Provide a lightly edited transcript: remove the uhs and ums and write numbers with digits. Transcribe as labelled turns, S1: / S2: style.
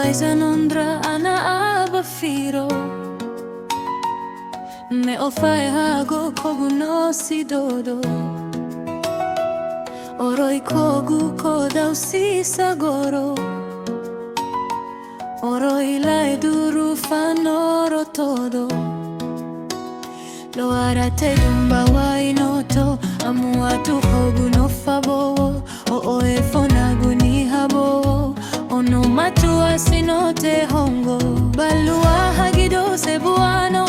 S1: Paisa nondra ana abafiro Me ofai hago kogu no sidodo Oroi kogu kodau si sagoro Oroi lai duru fanoro todo Lo arate dumba wainoto Amuatu kogu no fabo O e fonagu ni habo Ono matu asinote hongo Balua hagido sebuano